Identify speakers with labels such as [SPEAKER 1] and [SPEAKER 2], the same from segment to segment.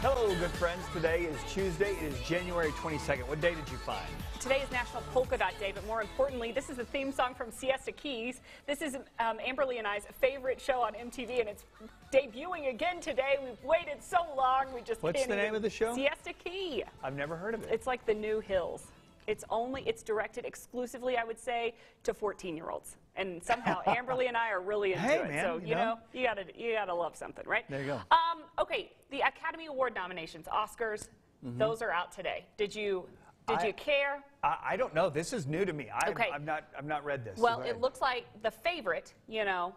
[SPEAKER 1] Hello, good friends. Today is Tuesday. It is January 22nd. What day did you find?
[SPEAKER 2] Today is National Polka Dot Day, but more importantly, this is the theme song from Siesta Keys. This is Amberly and I's favorite show on MTV, and it's debuting again today. We've waited so long. We just
[SPEAKER 1] What's the name of the show?
[SPEAKER 2] Siesta Key.
[SPEAKER 1] I've never heard of it.
[SPEAKER 2] It's like the new Hills. It's directed exclusively, I would say, to 14-year-olds. And somehow Amberly and I are really into it.
[SPEAKER 1] Man,
[SPEAKER 2] so, you know, you gotta love something, right?
[SPEAKER 1] There you go.
[SPEAKER 2] Okay, the Academy Award nominations, Oscars, those are out today. Did you care?
[SPEAKER 1] I don't know. This is new to me. I've not read this.
[SPEAKER 2] Well, it looks like the favorite, you know,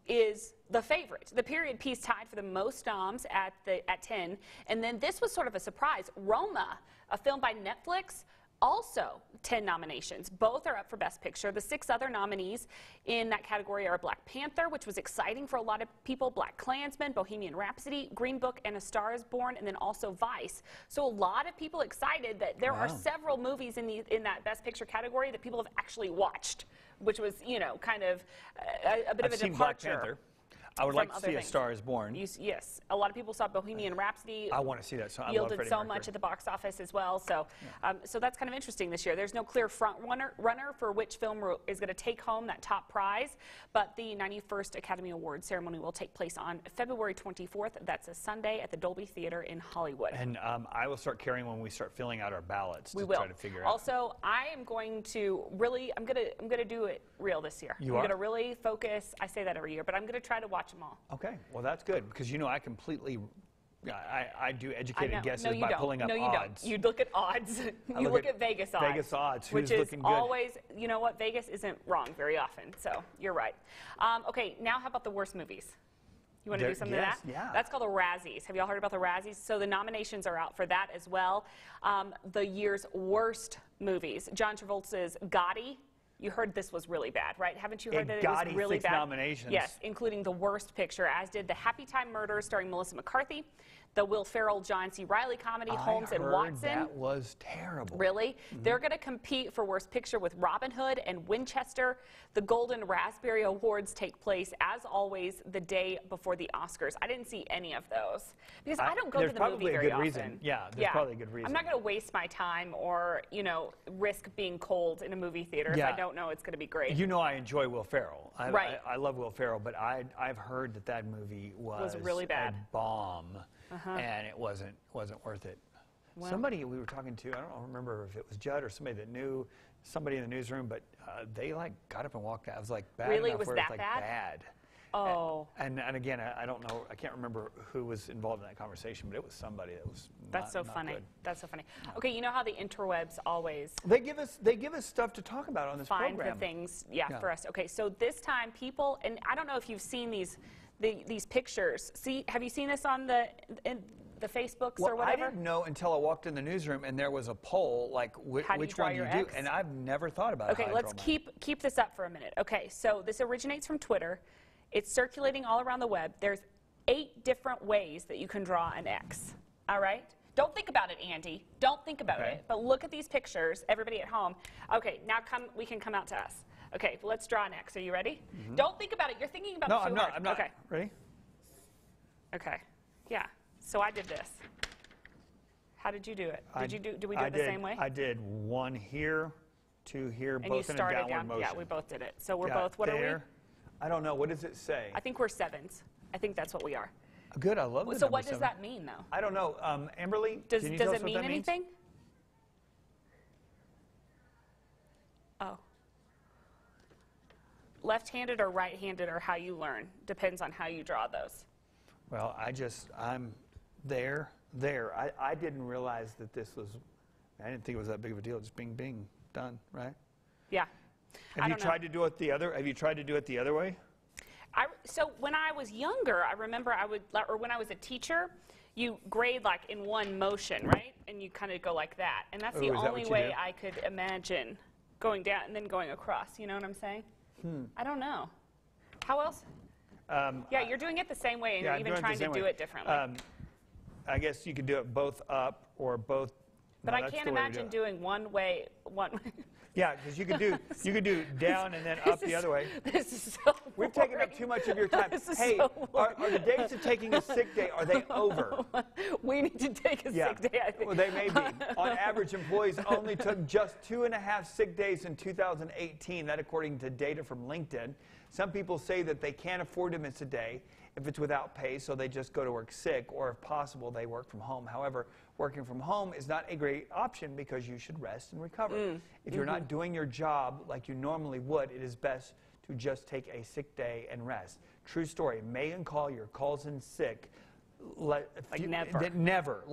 [SPEAKER 2] is the favorite. The period piece tied for the most noms at 10. And then this was sort of a surprise. Roma, a film by Netflix, also 10 nominations. Both are up for Best Picture. The 6 other nominees in that category are Black Panther, which was exciting for a lot of people, Black Klansman, Bohemian Rhapsody, Green Book, and A Star is Born, and then also Vice. So a lot of people excited that there are several movies in that Best Picture category that people have actually watched, which was, you know, kind of a bit of a departure.
[SPEAKER 1] Black Panther. I would like to see A Star is Born.
[SPEAKER 2] Yes. A lot of people saw Bohemian Rhapsody.
[SPEAKER 1] I want to see that. So I
[SPEAKER 2] yielded so much at the box office as well. So, so that's kind of interesting this year. There's no clear front runner for which film is going to take home that top prize. But the 91st Academy Awards ceremony will take place on February 24th. That's a Sunday at the Dolby Theater in Hollywood.
[SPEAKER 1] And I will start carrying when we start filling out our ballots to try to figure out.
[SPEAKER 2] Also, I am going to really, I'm gonna do it real this year.
[SPEAKER 1] You
[SPEAKER 2] I'm
[SPEAKER 1] are?
[SPEAKER 2] gonna really focus. I say that every year, but I'm gonna try to watch them all.
[SPEAKER 1] Okay, well that's good because you know I completely, I do educated guesses by pulling up
[SPEAKER 2] odds. No, you
[SPEAKER 1] odds.
[SPEAKER 2] don't. You look at odds. You look at Vegas odds.
[SPEAKER 1] Vegas odds.
[SPEAKER 2] Which
[SPEAKER 1] Who's
[SPEAKER 2] is
[SPEAKER 1] looking good?
[SPEAKER 2] Always, you know what? Vegas isn't wrong very often, so you're right. Okay, now how about the worst movies? You want to do something of that?
[SPEAKER 1] Yeah.
[SPEAKER 2] That's called the Razzies. Have you all heard about the Razzies? So the nominations are out for that as well. The year's worst movies. John Travolta's Gotti. You heard this was really bad, right? Haven't you heard that it was really bad?
[SPEAKER 1] Nominations.
[SPEAKER 2] Yes, including the worst picture, as did the Happy Time Murders starring Melissa McCarthy, the Will Ferrell, John C. Reilly comedy Holmes and Watson.
[SPEAKER 1] That was terrible.
[SPEAKER 2] Really? They're going to compete for Worst Picture with Robin Hood and Winchester. The Golden Raspberry Awards take place, as always, the day before the Oscars. I didn't see any of those because I don't go to the movie very often.
[SPEAKER 1] Reason. Yeah, there's probably a good reason.
[SPEAKER 2] I'm not going to waste my time or, you know, risk being cold in a movie theater if I don't know it's going to be great.
[SPEAKER 1] You know I enjoy Will Ferrell.
[SPEAKER 2] Right.
[SPEAKER 1] I love Will Ferrell, but I've heard that movie was
[SPEAKER 2] really bad.
[SPEAKER 1] A bomb, and it wasn't worth it. Well, somebody we were talking to, I don't remember if it was Judd or somebody that knew somebody in the newsroom, but they like got up and walked out. It was like bad
[SPEAKER 2] really?
[SPEAKER 1] enough
[SPEAKER 2] Was
[SPEAKER 1] where
[SPEAKER 2] that
[SPEAKER 1] it was like bad?
[SPEAKER 2] Oh.
[SPEAKER 1] And again, I don't know. I can't remember who was involved in that conversation, but it was somebody that was.
[SPEAKER 2] That's so funny. That's so funny. Okay, you know how the interwebs always
[SPEAKER 1] they give us stuff to talk about on this program.
[SPEAKER 2] Find the things, for us. Okay, so this time people, and I don't know if you've seen these pictures. Have you seen this on the Facebooks or whatever?
[SPEAKER 1] I didn't know until I walked in the newsroom and there was a poll like which one you do, and I've never thought about it.
[SPEAKER 2] Okay, let's keep this up for a minute. Okay, so this originates from Twitter. It's circulating all around the web. There's 8 different ways that you can draw an X. All right? Don't think about it, Andy. Don't think about it. But look at these pictures, everybody at home. Okay, now we can come out to us. Okay, well, let's draw an X. Are you ready? Don't think about it. You're thinking about it too hard.
[SPEAKER 1] No, I'm not.
[SPEAKER 2] Okay.
[SPEAKER 1] Ready?
[SPEAKER 2] Okay. Yeah. So I did this. How did you do it? Did we do it the same way?
[SPEAKER 1] I did 1 here, 2 here,
[SPEAKER 2] and
[SPEAKER 1] both in a downward motion.
[SPEAKER 2] Yeah, we both did it. So we're both, what are we?
[SPEAKER 1] I don't know. What does it say?
[SPEAKER 2] I think we're 7s. I think that's what we are.
[SPEAKER 1] Good. I love it.
[SPEAKER 2] So what does that mean, though?
[SPEAKER 1] I don't know. Amberly,
[SPEAKER 2] does
[SPEAKER 1] can you tell us
[SPEAKER 2] it mean
[SPEAKER 1] what that
[SPEAKER 2] anything?
[SPEAKER 1] Means?
[SPEAKER 2] Oh. Left-handed or right-handed or how you learn. Depends on how you draw those.
[SPEAKER 1] Well, I'm there. I didn't realize that this was, I didn't think it was that big of a deal. Just bing, bing, done, right?
[SPEAKER 2] Yeah.
[SPEAKER 1] Have you tried to do it the other way?
[SPEAKER 2] So when I was younger, I remember or when I was a teacher, you grade like in one motion, right? And you kind of go like that. And that's the only way I could imagine going down and then going across. You know what I'm saying? I don't know. How else? Yeah, you're doing it the same way, and you're even trying to do it differently.
[SPEAKER 1] I guess you could do it both up or both
[SPEAKER 2] But I can't imagine doing one.
[SPEAKER 1] Yeah, because you could do down and then up the other way.
[SPEAKER 2] This is so
[SPEAKER 1] We've taken up too much of your time. Hey, are the days of taking a sick day, are they over?
[SPEAKER 2] We need to take a sick day, I think.
[SPEAKER 1] Well, they may be. On average, employees only took just 2.5 sick days in 2018. That according to data from LinkedIn. Some people say that they can't afford to miss a day if it's without pay, so they just go to work sick, or if possible, they work from home. However, working from home is not a great option because you should rest and recover. If you're not doing your job like you normally would, it is best to just take a sick day and rest. True story. Meaghan Collier calls in sick.
[SPEAKER 2] Never.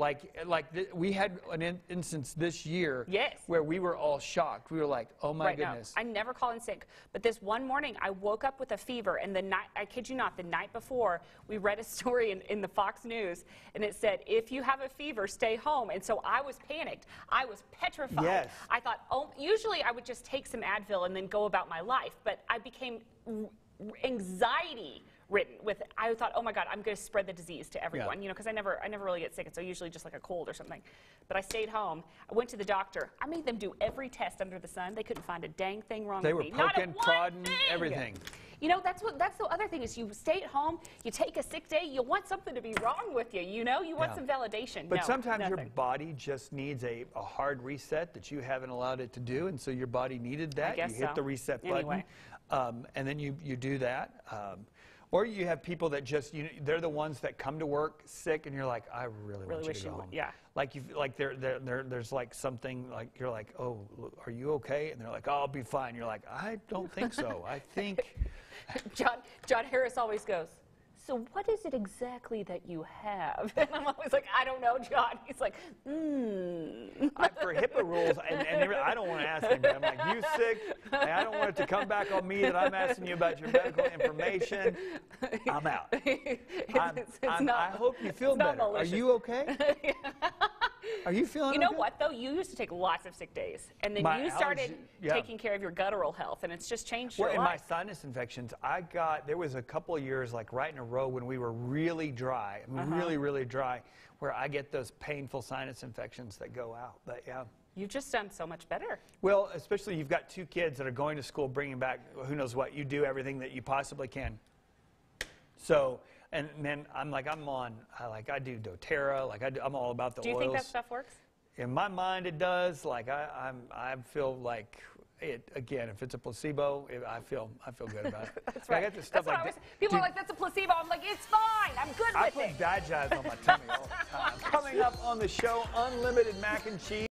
[SPEAKER 1] We had an instance this year
[SPEAKER 2] yes.
[SPEAKER 1] where we were all shocked. We were like, oh my goodness.
[SPEAKER 2] No, I never call in sick. But this one morning, I woke up with a fever, and the night, I kid you not, the night before, we read a story in the Fox News, and it said, if you have a fever, stay home. And so I was panicked. I was petrified.
[SPEAKER 1] Yes.
[SPEAKER 2] I thought, oh, usually I would just take some Advil and then go about my life, but I became anxiety ridden with it. I thought, oh my God, I'm going to spread the disease to everyone, you know, because I never really get sick. It's usually just like a cold or something. But I stayed home. I went to the doctor. I made them do every test under the sun. They couldn't find a dang thing wrong with me.
[SPEAKER 1] They were poking, prodding, everything.
[SPEAKER 2] You know, that's the other thing is you stay at home, you take a sick day, you want something to be wrong with you, you know? You want some validation.
[SPEAKER 1] But sometimes your body just needs a hard reset that you haven't allowed it to do, and so your body needed that.
[SPEAKER 2] I guess
[SPEAKER 1] you hit the reset button, and then you do that. Or you have people that just, they're the ones that come to work sick, and you're like, I really want you to go home.
[SPEAKER 2] Yeah.
[SPEAKER 1] Like there's like something like, you're like, oh, are you okay? And they're like, oh, I'll be fine. You're like, I don't think so. I think.
[SPEAKER 2] John Harris always goes, so what is it exactly that you have? And I'm always like, I don't know, John. He's like,
[SPEAKER 1] For HIPAA rules, and I don't want to ask him, but I'm like, you sick? And I don't want it to come back on me that I'm asking you about your medical information. I'm out. I hope you feel better. Are you okay? Are you feeling
[SPEAKER 2] You know what, though? You used to take lots of sick days, and then you started taking care of your guttural health, and it's just changed your life.
[SPEAKER 1] In my sinus infections, there was a couple of years, like right in a row, when we were really dry, really dry, where I get those painful sinus infections that go out. But yeah.
[SPEAKER 2] You've just done so much better.
[SPEAKER 1] Well, especially you've got 2 kids that are going to school, bringing back who knows what. You do everything that you possibly can. So, and then I do doTERRA, I'm all about the oils.
[SPEAKER 2] Do you think that stuff works?
[SPEAKER 1] In my mind, it does. Like I feel like it again. If it's a placebo, I feel good about it.
[SPEAKER 2] That's right.
[SPEAKER 1] I got this stuff
[SPEAKER 2] people are like, that's a placebo. I'm like, it's fine. I'm good with it.
[SPEAKER 1] I put Badgies on my tummy all the time. Coming up on the show, unlimited mac and cheese.